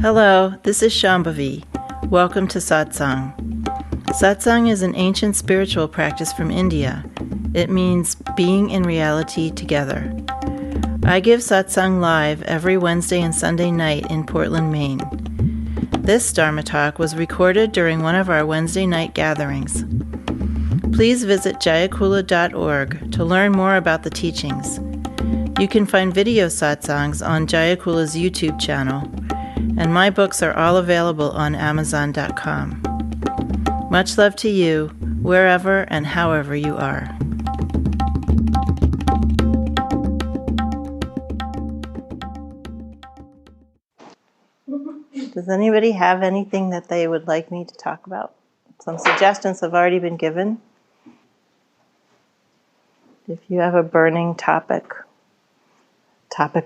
Hello, this is Shambhavi. Welcome to Satsang. Satsang is an ancient spiritual practice from India. It means being in reality together. I give Satsang live every Wednesday and Sunday night in Portland, Maine. This Dharma talk was recorded during one of our Wednesday night gatherings. Please visit jayakula.org to learn more about the teachings. You can find video satsangs on Jayakula's YouTube channel, and my books are all available on Amazon.com. Much love to you, wherever and however you are. Does anybody have anything that they would like me to talk about? Some suggestions have already been given. If you have a burning topic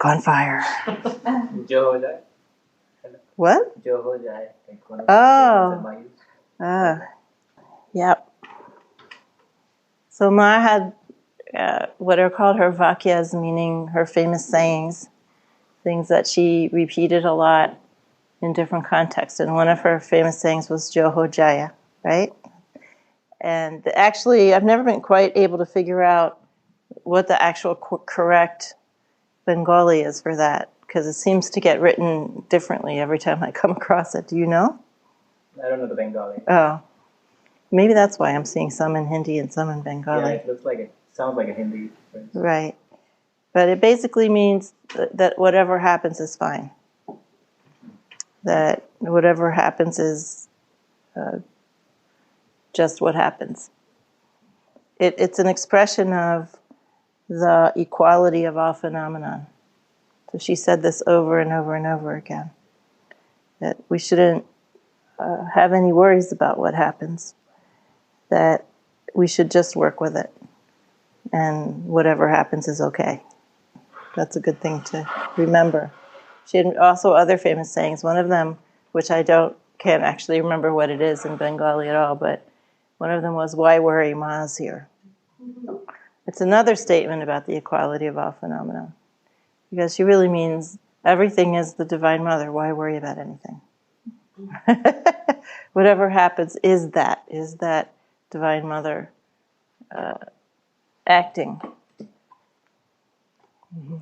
on fire. What? Oh. Yep. So Ma had what are called her vakyas, meaning her famous sayings, things that she repeated a lot in different contexts. And one of her famous sayings was Joho Jaya, right? And actually, I've never been quite able to figure out what the actual correct Bengali is for that, because it seems to get written differently every time I come across it. Do you know? I don't know the Bengali. Oh. Maybe that's why I'm seeing some in Hindi and some in Bengali. Yeah, sounds like a Hindi phrase. Right. But it basically means that whatever happens is fine. That whatever happens is just what happens. It's an expression of the equality of all phenomenon. So she said this over and over and over again. That we shouldn't have any worries about what happens. That we should just work with it. And whatever happens is okay. That's a good thing to remember. She had also other famous sayings. One of them, which I can't actually remember what it is in Bengali at all, but one of them was, "Why worry, Ma's here." It's another statement about the equality of all phenomena. Because she really means everything is the Divine Mother. Why worry about anything? Whatever happens is that Divine Mother acting. Mm-hmm.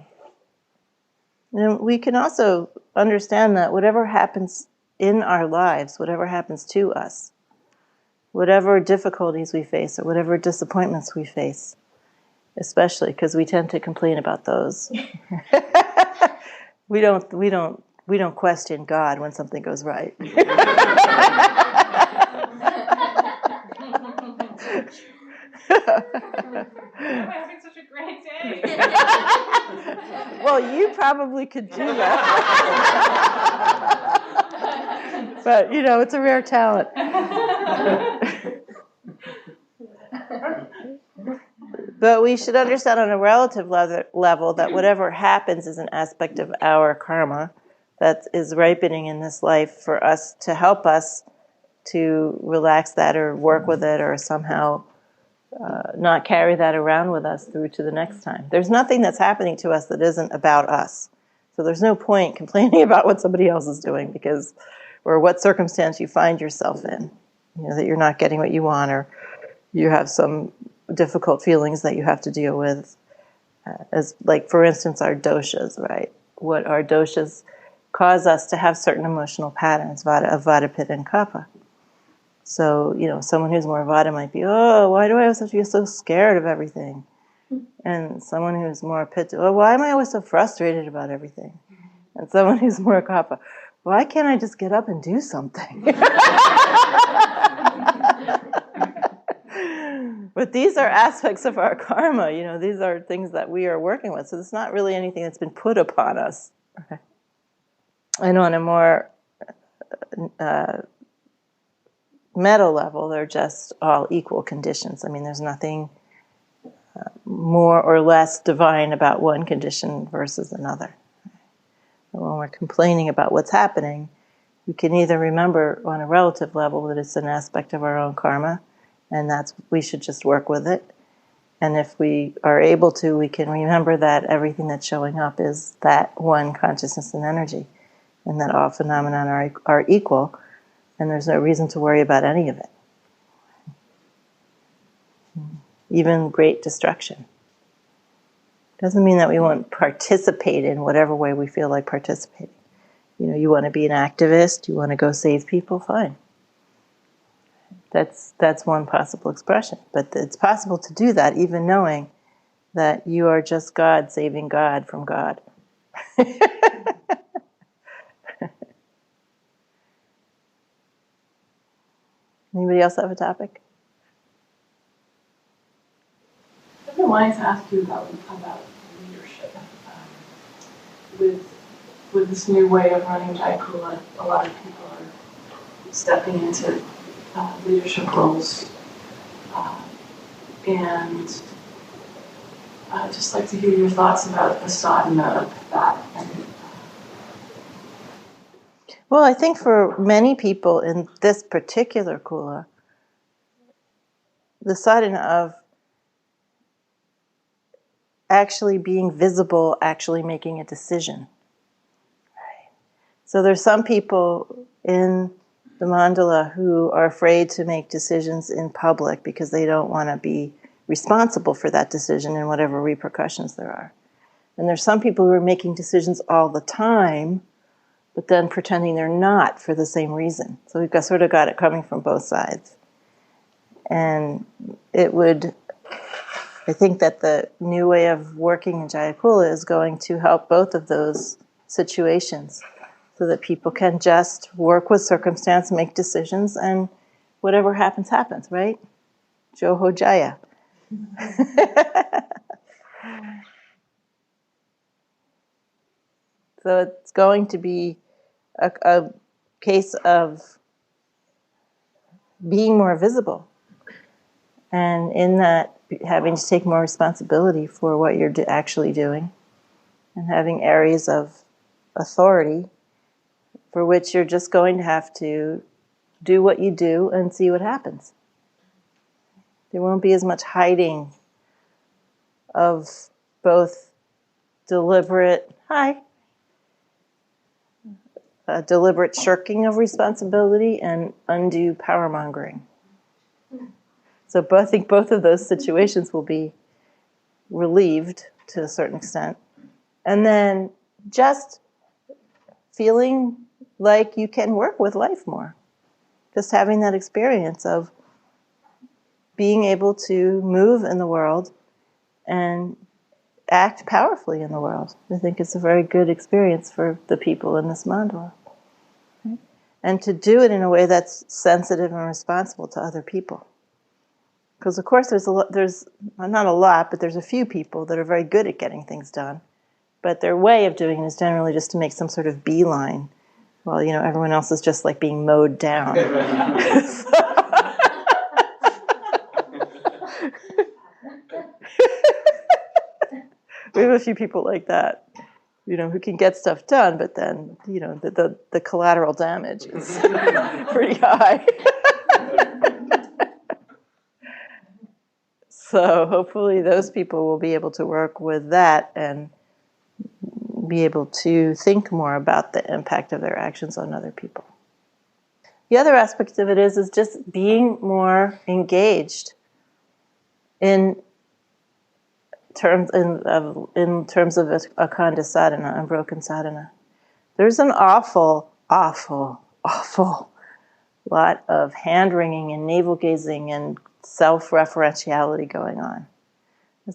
And we can also understand that whatever happens in our lives, whatever happens to us, whatever difficulties we face or whatever disappointments we face, especially because we tend to complain about those. We don't question God when something goes right. Why am I having such a great day? Well, you probably could do that. But, it's a rare talent. But we should understand on a relative level that whatever happens is an aspect of our karma that is ripening in this life for us to help us to relax that or work with it or somehow not carry that around with us through to the next time. There's nothing that's happening to us that isn't about us. So there's no point complaining about what somebody else is doing or what circumstance you find yourself in. That you're not getting what you want or you have some difficult feelings that you have to deal with. As like, for instance, our doshas, right? What our doshas cause us to have certain emotional patterns, of Vata, Pitta, and Kapha. So, someone who's more Vata might be, oh, why do I always have to be so scared of everything? And someone who's more Pitta, oh, why am I always so frustrated about everything? And someone who's more Kapha, why can't I just get up and do something? But these are aspects of our karma, these are things that we are working with. So it's not really anything that's been put upon us. Okay. And on a more meta level, they're just all equal conditions. I mean, there's nothing more or less divine about one condition versus another. And when we're complaining about what's happening, we can either remember on a relative level that it's an aspect of our own karma, and we should just work with it. And if we are able to, we can remember that everything that's showing up is that one consciousness and energy. and that all phenomena are equal, and there's no reason to worry about any of it. Even great destruction. Doesn't mean that we won't participate in whatever way we feel like participating. You want to be an activist, you want to go save people, fine. That's one possible expression. But it's possible to do that even knowing that you are just God saving God from God. Anybody else have a topic? I've been wanting to ask you about leadership. With this new way of running Jaipur, a lot of people are stepping into leadership roles, and I'd just like to hear your thoughts about the sadhana of that. Well, I think for many people in this particular kula, the sadhana of actually being visible, actually making a decision. So there's some people in the mandala who are afraid to make decisions in public because they don't want to be responsible for that decision and whatever repercussions there are. And there's some people who are making decisions all the time, but then pretending they're not for the same reason. So we've sort of got it coming from both sides. And I think that the new way of working in Jayakula is going to help both of those situations so that people can just work with circumstance, make decisions, and whatever happens, happens, right? Joho Jaya. So it's going to be a case of being more visible, and in that having to take more responsibility for what you're actually doing, and having areas of authority for which you're just going to have to do what you do and see what happens. There won't be as much hiding of both deliberate shirking of responsibility and undue power mongering. So I think both of those situations will be relieved to a certain extent. And then just feeling like you can work with life more. Just having that experience of being able to move in the world and act powerfully in the world. I think it's a very good experience for the people in this mandala. Okay? And to do it in a way that's sensitive and responsible to other people. Because of course there's not a lot, but there's a few people that are very good at getting things done. But their way of doing it is generally just to make some sort of beeline. Well, everyone else is just like being mowed down. We have a few people like that, who can get stuff done, but then, the collateral damage is pretty high. So hopefully those people will be able to work with that and be able to think more about the impact of their actions on other people. The other aspect of it is just being more engaged in terms of akanda sadhana, unbroken sadhana. There's an awful lot of hand-wringing and navel-gazing and self-referentiality going on.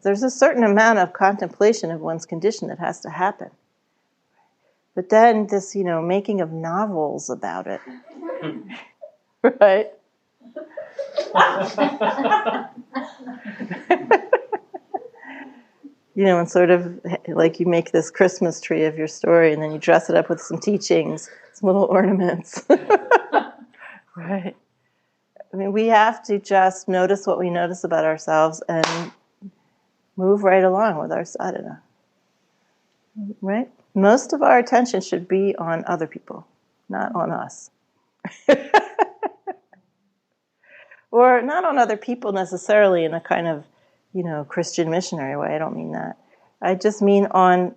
There's a certain amount of contemplation of one's condition that has to happen. But then this, making of novels about it, right? And sort of like you make this Christmas tree of your story and then you dress it up with some teachings, some little ornaments. Right? I mean, we have to just notice what we notice about ourselves and move right along with our sadhana. Right? Most of our attention should be on other people, not on us. Or not on other people necessarily in a kind of, Christian missionary way. I don't mean that. I just mean on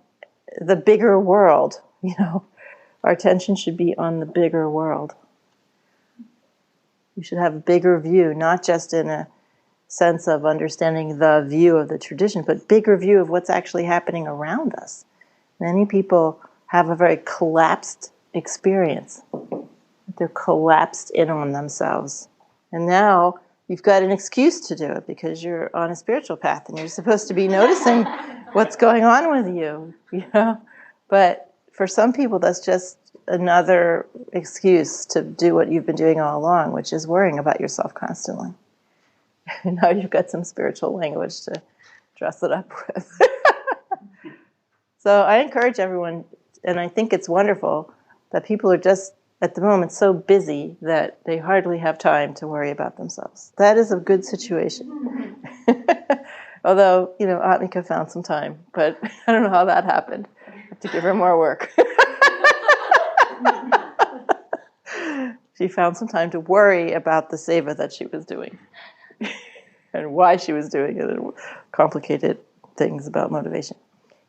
the bigger world, our attention should be on the bigger world. We should have a bigger view, not just in a sense of understanding the view of the tradition, but bigger view of what's actually happening around us. Many people have a very collapsed experience. They're collapsed in on themselves. And now you've got an excuse to do it because you're on a spiritual path and you're supposed to be noticing what's going on with you, you know? But for some people, that's just another excuse to do what you've been doing all along, which is worrying about yourself constantly. And now you've got some spiritual language to dress it up with. So I encourage everyone, and I think it's wonderful that people are just, at the moment, so busy that they hardly have time to worry about themselves. That is a good situation. Although, you know, Atmika found some time, but I don't know how that happened. I have to give her more work. She found some time to worry about the seva that she was doing and why she was doing it and complicated things about motivation.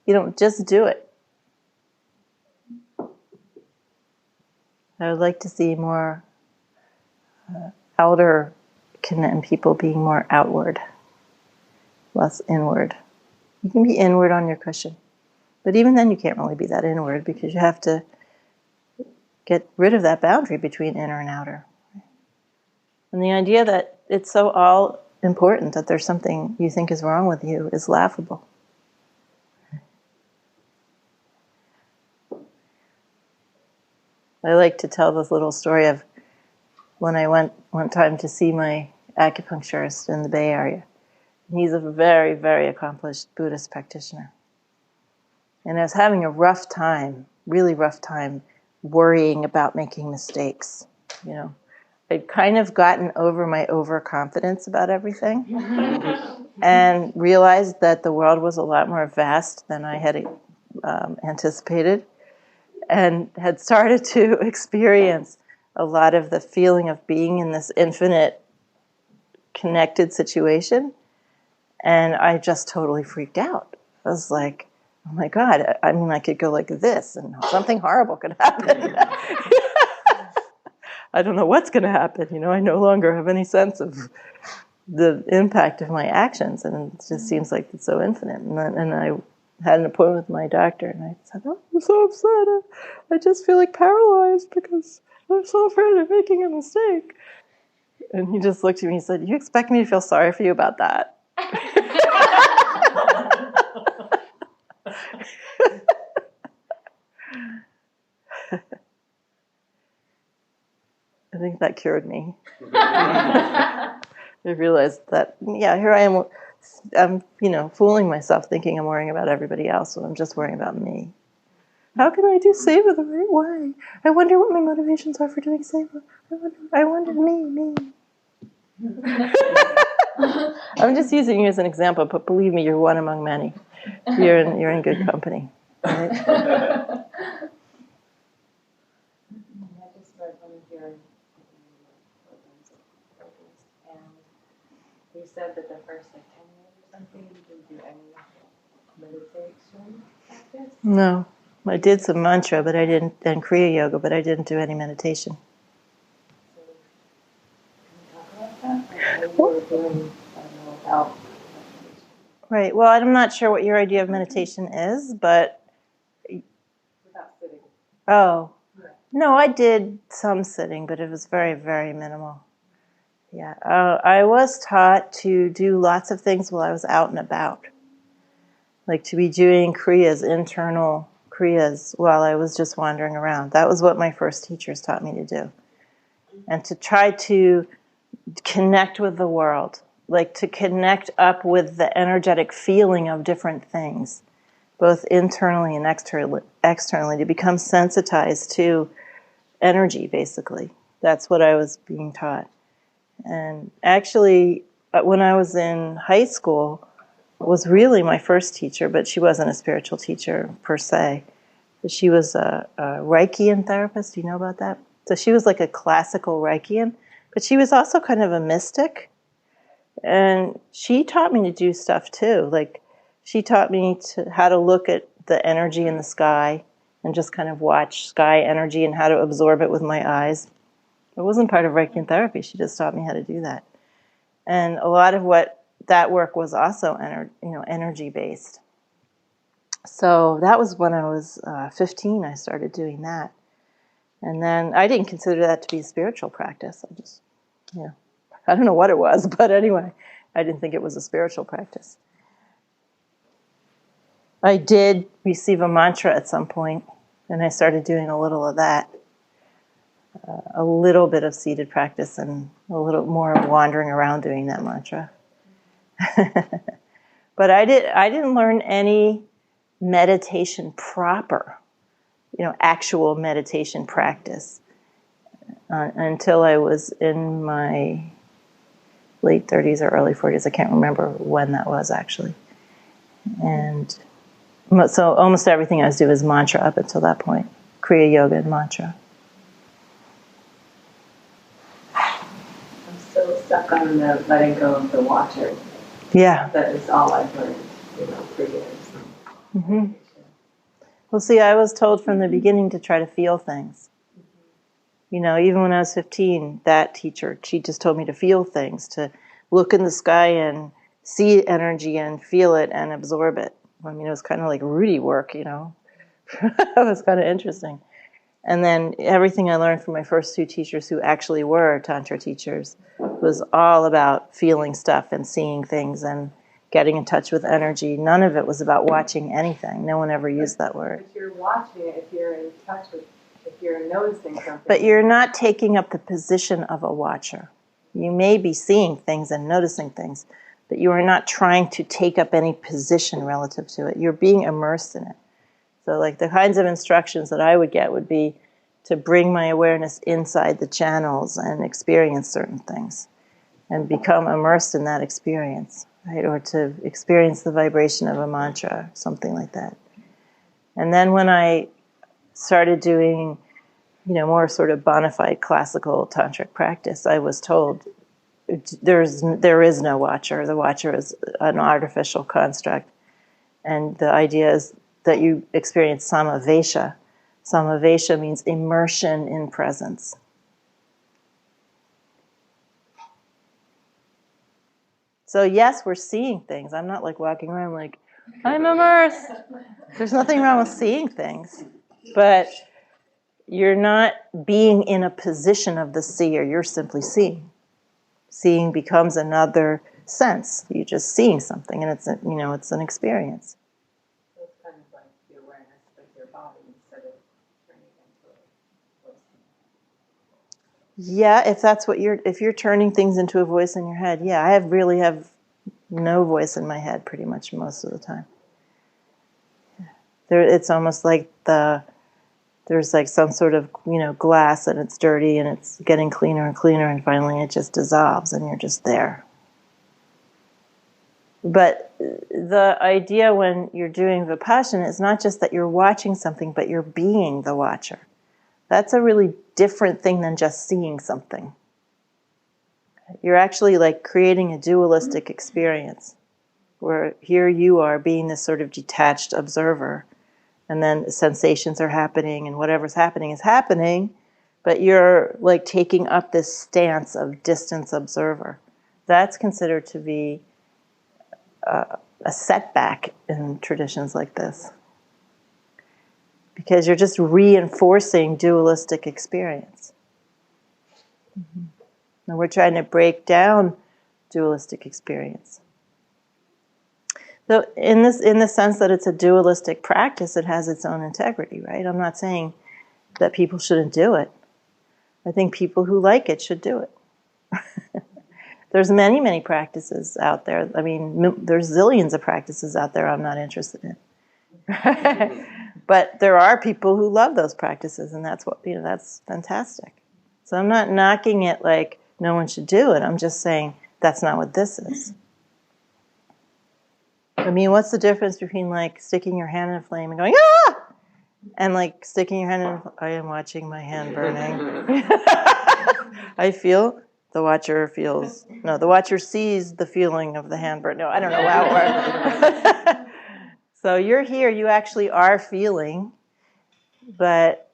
You don't just do it. I would like to see more outer and people being more outward, less inward. You can be inward on your cushion, but even then you can't really be that inward because you have to get rid of that boundary between inner and outer. And the idea that it's so all important that there's something you think is wrong with you is laughable. I like to tell this little story of when I went one time to see my acupuncturist in the Bay Area. He's a very, very accomplished Buddhist practitioner. And I was having a rough time, really rough time, worrying about making mistakes. You know, I'd kind of gotten over my overconfidence about everything and realized that the world was a lot more vast than I had anticipated, and had started to experience a lot of the feeling of being in this infinite connected situation. And I just totally freaked out. I was like, oh my God, I mean, I could go like this and something horrible could happen. I don't know what's going to happen. You know, I no longer have any sense of the impact of my actions, and it just seems like it's so infinite. And I had an appointment with my doctor, and I said, oh, I'm so upset. I just feel like paralyzed because I'm so afraid of making a mistake. And he just looked at me and said, you expect me to feel sorry for you about that? I think that cured me. I realized that, yeah, here I am, I'm, you know, fooling myself thinking I'm worrying about everybody else when I'm just worrying about me. How can I do seva the right way? I wonder what my motivations are for doing seva. I wonder me. I'm just using you as an example, but believe me, you're one among many. You're in good company. Right? I just read one of your programs, and you said that the first 10 years or something you didn't do any meditation practice? No. I did some mantra, but I didn't, and Kriya Yoga, but I didn't do any meditation. So, can you talk about that? Like, what you were doing, I don't know, without meditation. Right. Well, I'm not sure what your idea of meditation is, but... Without sitting. Oh. Yeah. No, I did some sitting, but it was very, very minimal. Yeah. I was taught to do lots of things while I was out and about. Like to be doing kriyas, internal kriyas, while I was just wandering around. That was what my first teachers taught me to do. And to try to connect with the world, like to connect up with the energetic feeling of different things, both internally and externally, to become sensitized to energy, basically. That's what I was being taught. And actually, when I was in high school, was really my first teacher, but she wasn't a spiritual teacher per se. She was a Reikian therapist. Do you know about that? So she was like a classical Reikian, but she was also kind of a mystic. And she taught me to do stuff too. Like she taught me how to look at the energy in the sky and just kind of watch sky energy and how to absorb it with my eyes. It wasn't part of Reiki therapy. She just taught me how to do that. And a lot of what that work was also energy based. So that was when I was 15. I started doing that, and then I didn't consider that to be a spiritual practice. I just, I don't know what it was, but anyway, I didn't think it was a spiritual practice. I did receive a mantra at some point, and I started doing a little of that. A little bit of seated practice and a little more wandering around doing that mantra. But I didn't learn any meditation proper, actual meditation practice until I was in my late 30s or early 40s. I can't remember when that was actually. And so almost everything I was doing was mantra up until that point. Kriya Yoga and mantra. I'm still stuck on the letting go of the watcher. Yeah. That is all I've learned, for years. Mm-hmm. Well, see, I was told from the beginning to try to feel things. Even when I was 15, that teacher, she just told me to feel things, to look in the sky and see energy and feel it and absorb it. I mean, it was kind of like Rudy work, It was kind of interesting. And then everything I learned from my first two teachers, who actually were Tantra teachers, was all about feeling stuff and seeing things and getting in touch with energy. None of it was about watching anything. No one ever used that word. If you're watching it, if you're in touch with, if you're noticing something. But you're not taking up the position of a watcher. You may be seeing things and noticing things, but you are not trying to take up any position relative to it. You're being immersed in it. So like the kinds of instructions that I would get would be to bring my awareness inside the channels and experience certain things and become immersed in that experience, right? Or to experience the vibration of a mantra, something like that. And then when I started doing, more sort of bona fide classical tantric practice, I was told there is no watcher. The watcher is an artificial construct. And the idea is that you experience samavesha. Samavesha means immersion in presence. So yes, we're seeing things. I'm not like walking around like, I'm immersed. There's nothing wrong with seeing things. But you're not being in a position of the seer. You're simply seeing. Seeing becomes another sense. You're just seeing something, and it's an experience. So it's kind of like the awareness of your body instead of turning into a voice. Yeah, if you're turning things into a voice in your head, yeah, I really have no voice in my head pretty much most of the time. It's almost like there's like some sort of, glass and it's dirty and it's getting cleaner and cleaner and finally it just dissolves and you're just there. But the idea when you're doing Vipassana is not just that you're watching something, but you're being the watcher. That's a really different thing than just seeing something. You're actually like creating a dualistic experience where here you are being this sort of detached observer, and then sensations are happening and whatever's happening is happening, but you're like taking up this stance of distance observer. That's considered to be a setback in traditions like this, because you're just reinforcing dualistic experience. Mm-hmm. And we're trying to break down dualistic experience. So in the sense that it's a dualistic practice, it has its own integrity, right? I'm not saying that people shouldn't do it. I think people who like it should do it. There's many, many practices out there. I mean, there's zillions of practices out there I'm not interested in. But there are people who love those practices, and that's fantastic. So I'm not knocking it like no one should do it. I'm just saying that's not what this is. I mean, what's the difference between like sticking your hand in a flame and going, ah! And like sticking your hand in, I am watching my hand burning. The watcher sees the feeling of the hand burn. No, I don't know how it works. So you're here, you actually are feeling, But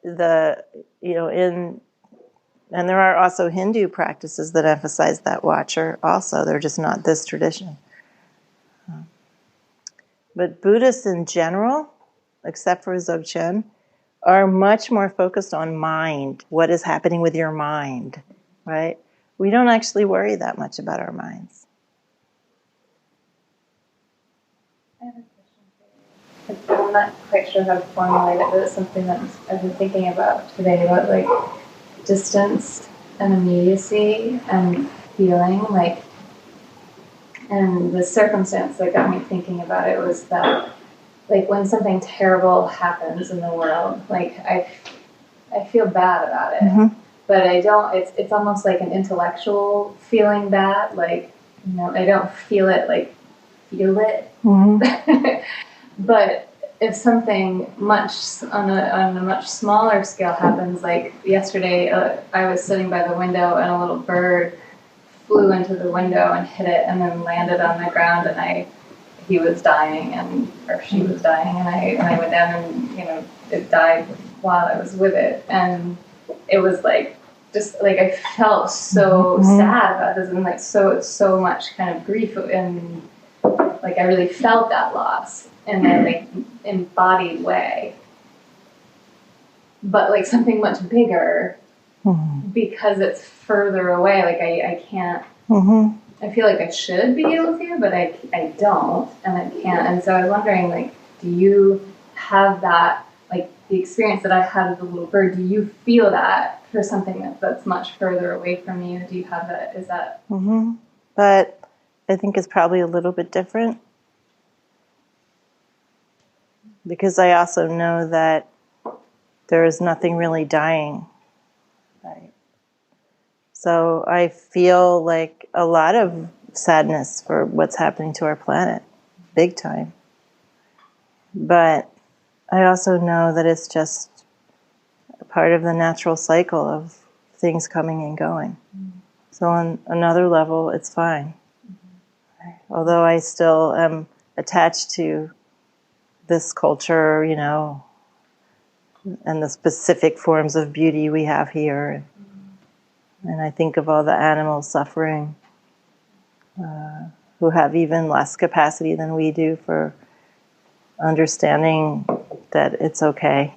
and there are also Hindu practices that emphasize that watcher also. They're just not this tradition. But Buddhists in general, except for Dzogchen, are much more focused on mind, what is happening with your mind, right? We don't actually worry that much about our minds. I have a question for you. I'm not quite sure how to formulate it, but it's something that I've been thinking about today, about like distance and immediacy and feeling, like, and the circumstance that got me thinking about it was that, like, when something terrible happens in the world, like, I feel bad about it, but I don't, it's almost like an intellectual feeling bad, like, I don't feel it, like, feel it. But if something much on a much smaller scale happens, like yesterday, I was sitting by the window and a little bird flew into the window and hit it and then landed on the ground, and he was dying, or she was dying, and I went down and it died while I was with it, and it was like, just like, I felt so sad about this, and like so much kind of grief, and like I really felt that loss in a like embodied way, but like something much bigger, because it's further away, like I can't, I feel like I should be able to, but I don't, and I can't. And so I was wondering, like, do you have that, like the experience that I had with the little bird, do you feel that for something that's much further away from you? Do you have that? Is that? But I think it's probably a little bit different, because I also know that there is nothing really dying, right? So I feel like a lot of sadness for what's happening to our planet, big time. But I also know that it's just a part of the natural cycle of things coming and going. So on another level, it's fine. Although I still am attached to this culture, and the specific forms of beauty we have here. And I think of all the animals suffering, who have even less capacity than we do for understanding that it's okay.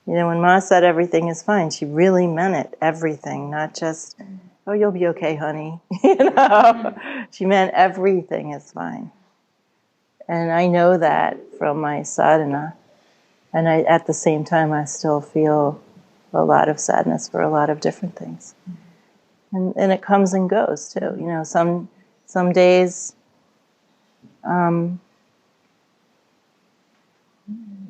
When Ma said everything is fine, she really meant it, everything, not just, oh, you'll be okay, honey. She meant everything is fine. And I know that from my sadhana. And at the same time, I still feel a lot of sadness for a lot of different things. And it comes and goes, too. Some days,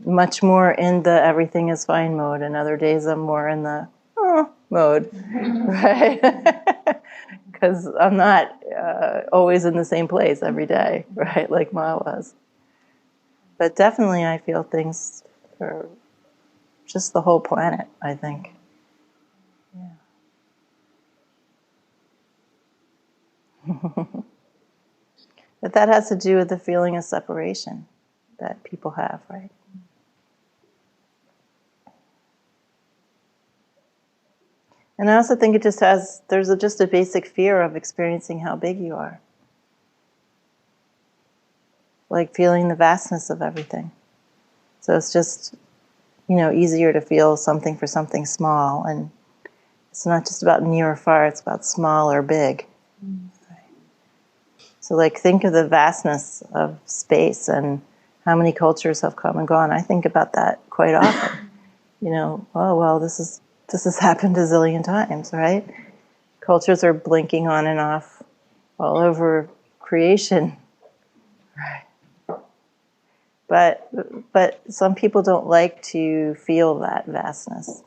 much more in the everything is fine mode, and other days I'm more in the mode, right? Because I'm not always in the same place every day, right? Like Ma was. But definitely I feel things for just the whole planet, I think. But that has to do with the feeling of separation that people have, right? And I also think it just there's just a basic fear of experiencing how big you are. Like feeling the vastness of everything. So it's just, easier to feel something for something small. And it's not just about near or far, it's about small or big. So think of the vastness of space and how many cultures have come and gone. I think about that quite often. Oh, well, this has happened a zillion times, right? Cultures are blinking on and off all over creation. Right. But some people don't like to feel that vastness.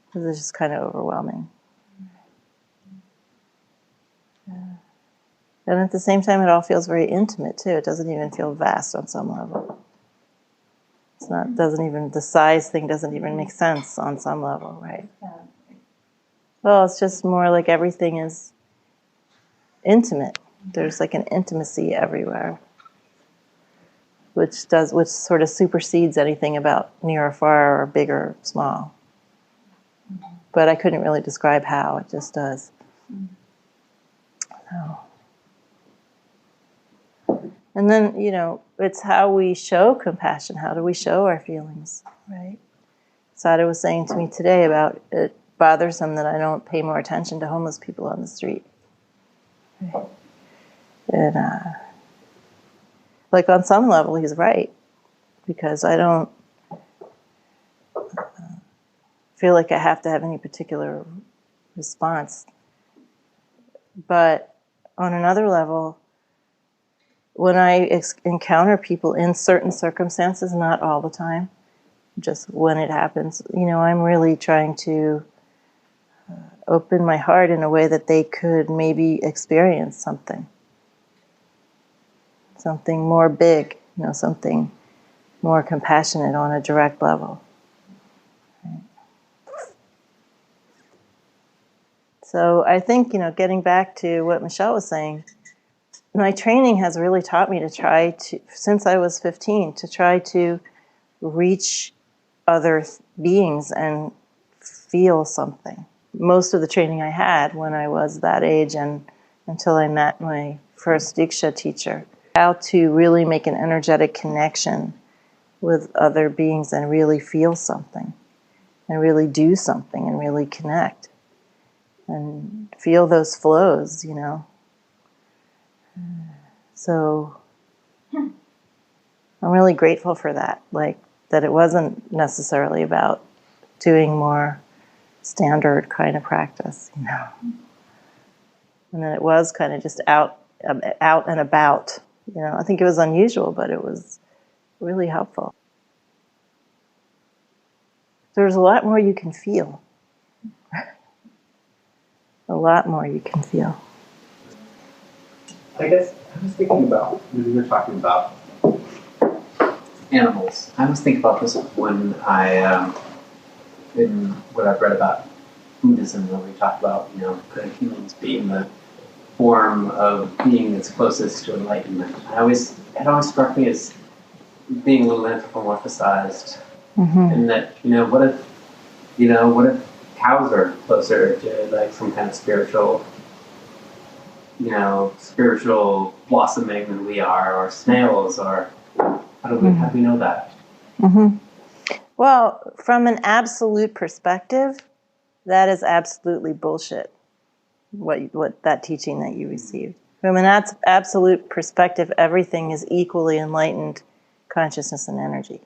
Because it's just kind of overwhelming. And at the same time, it all feels very intimate, too. It doesn't even feel vast on some level. The size thing doesn't even make sense on some level, right? Well, it's just more like everything is intimate. There's like an intimacy everywhere. which sort of supersedes anything about near or far or big or small. But I couldn't really describe how, it just does. So. And then, it's how we show compassion. How do we show our feelings, right? Sada was saying to me today about it bothers him that I don't pay more attention to homeless people on the street. Right? And, like on some level, he's right, because I don't feel like I have to have any particular response. But on another level, when I encounter people in certain circumstances, not all the time, just when it happens, I'm really trying to open my heart in a way that they could maybe experience something more big, something more compassionate on a direct level. Right. So I think, getting back to what Michelle was saying, my training has really taught me to try to, since I was 15, to try to reach other beings and feel something. Most of the training I had when I was that age and until I met my first Diksha teacher, how to really make an energetic connection with other beings and really feel something and really do something and really connect and feel those flows, So I'm really grateful for that, that it wasn't necessarily about doing more standard kind of practice, and that it was kind of just out and about. I think it was unusual, but it was really helpful. There's a lot more you can feel. A lot more you can feel. I guess I was thinking about, when you were talking about animals, I was thinking about this when in what I've read about Buddhism, where we talk about, kind of humans being the form of being that's closest to enlightenment. It always struck me as being a little anthropomorphized, and that, what if cows are closer to some kind of spiritual blossoming than we are, or snails, or how do we know that? Mm-hmm. Well, from an absolute perspective, that is absolutely bullshit. What that teaching that you received. From an absolute perspective, everything is equally enlightened consciousness and energy.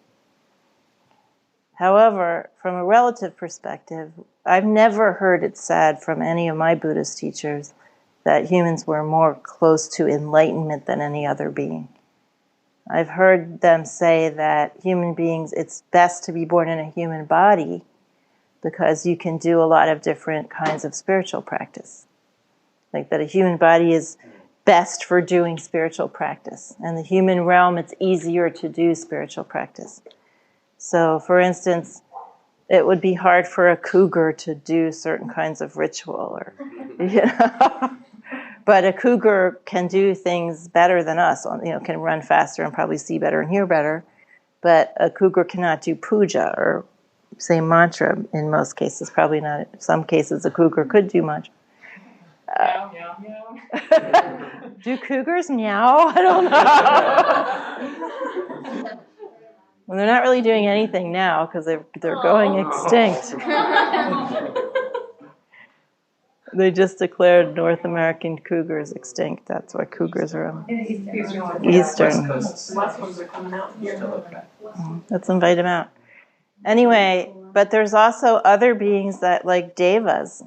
However, from a relative perspective, I've never heard it said from any of my Buddhist teachers that humans were more close to enlightenment than any other being. I've heard them say that human beings, it's best to be born in a human body because you can do a lot of different kinds of spiritual practice. Like that a human body is best for doing spiritual practice. And the human realm, it's easier to do spiritual practice. So, for instance, it would be hard for a cougar to do certain kinds of ritual, or, But a cougar can do things better than us. Can run faster and probably see better and hear better. But a cougar cannot do puja or say mantra in most cases. Probably not. In some cases, a cougar could do mantra. Meow, meow, meow. Do cougars meow? I don't know. Well, they're not really doing anything now because they're going extinct. They just declared North American cougars extinct. That's what cougars are. Eastern. West ones are coming out here. Let's invite them out. Anyway, but there's also other beings that, like devas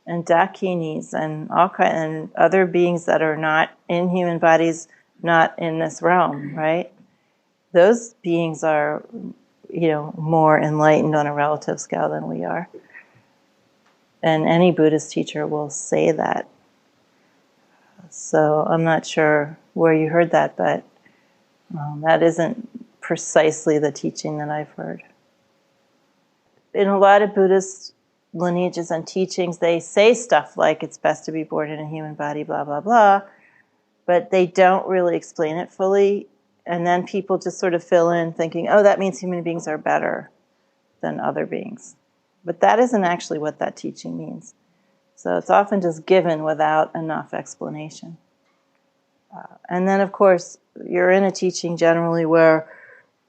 and dakinis and and other beings that are not in human bodies, not in this realm, right? Those beings are, more enlightened on a relative scale than we are. And any Buddhist teacher will say that. So I'm not sure where you heard that, but that isn't precisely the teaching that I've heard. In a lot of Buddhist lineages and teachings, they say stuff like it's best to be born in a human body, blah, blah, blah, but they don't really explain it fully. and then people just sort of fill in thinking, oh, that means human beings are better than other beings. But that isn't actually what that teaching means. So it's often just given without enough explanation. And then, of course, you're in a teaching generally where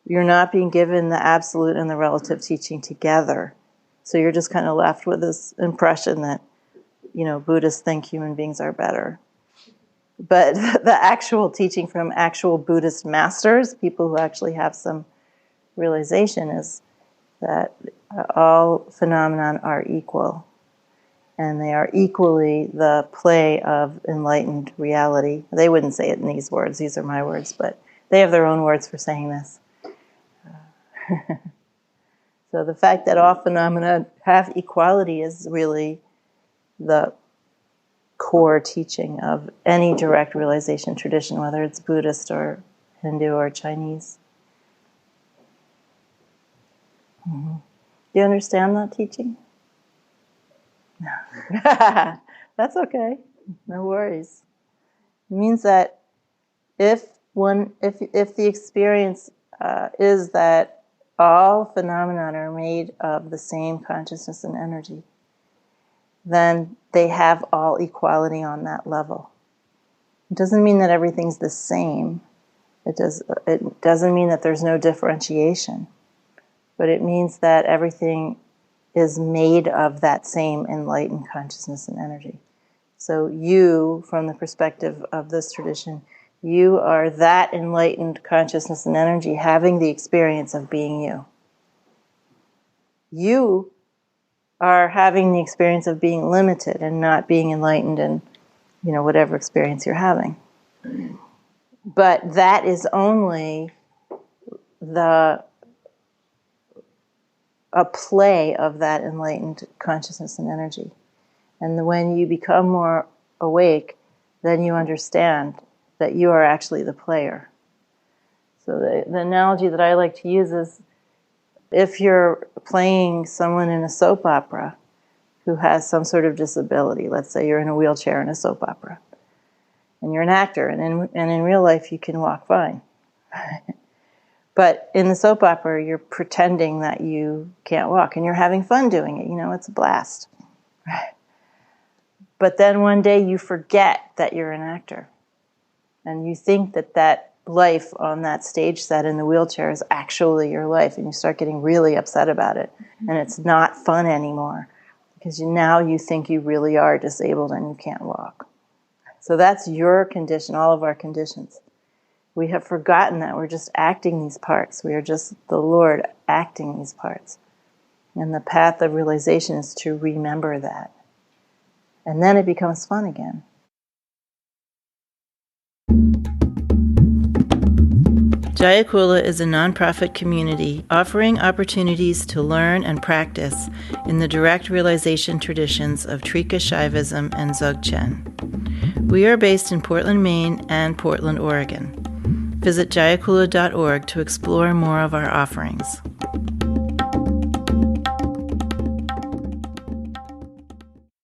you're not being given the absolute and the relative teaching together. So you're just kind of left with this impression that, Buddhists think human beings are better. But the actual teaching from actual Buddhist masters, people who actually have some realization, is that all phenomena are equal. And they are equally the play of enlightened reality. They wouldn't say it in these words. These are my words, but they have their own words for saying this. So the fact that all phenomena have equality is really the core teaching of any direct realization tradition, whether it's Buddhist or Hindu or Chinese. Mm-hmm. Do you understand that teaching? No. That's okay. No worries. It means that if the experience is that all phenomena are made of the same consciousness and energy, then they have all equality on that level. It doesn't mean that everything's the same. It doesn't mean that there's no differentiation. But it means that everything is made of that same enlightened consciousness and energy. So you, from the perspective of this tradition, you are that enlightened consciousness and energy having the experience of being you. You are having the experience of being limited and not being enlightened in, whatever experience you're having. But that is only a play of that enlightened consciousness and energy. And when you become more awake, then you understand that you are actually the player. So the analogy that I like to use is, if you're playing someone in a soap opera who has some sort of disability, let's say you're in a wheelchair in a soap opera, and you're an actor, and in real life you can walk fine. But in the soap opera, you're pretending that you can't walk, and you're having fun doing it. It's a blast. But then one day you forget that you're an actor, and you think that life on that stage set in the wheelchair is actually your life, and you start getting really upset about it, and it's not fun anymore, because now you think you really are disabled and you can't walk. So that's your condition, all of our conditions. We have forgotten that we're just acting these parts. We are just the Lord acting these parts. And the path of realization is to remember that. And then it becomes fun again. Jayakula is a nonprofit community offering opportunities to learn and practice in the direct realization traditions of Trika Shaivism and Dzogchen. We are based in Portland, Maine and Portland, Oregon. Visit jayakula.org to explore more of our offerings.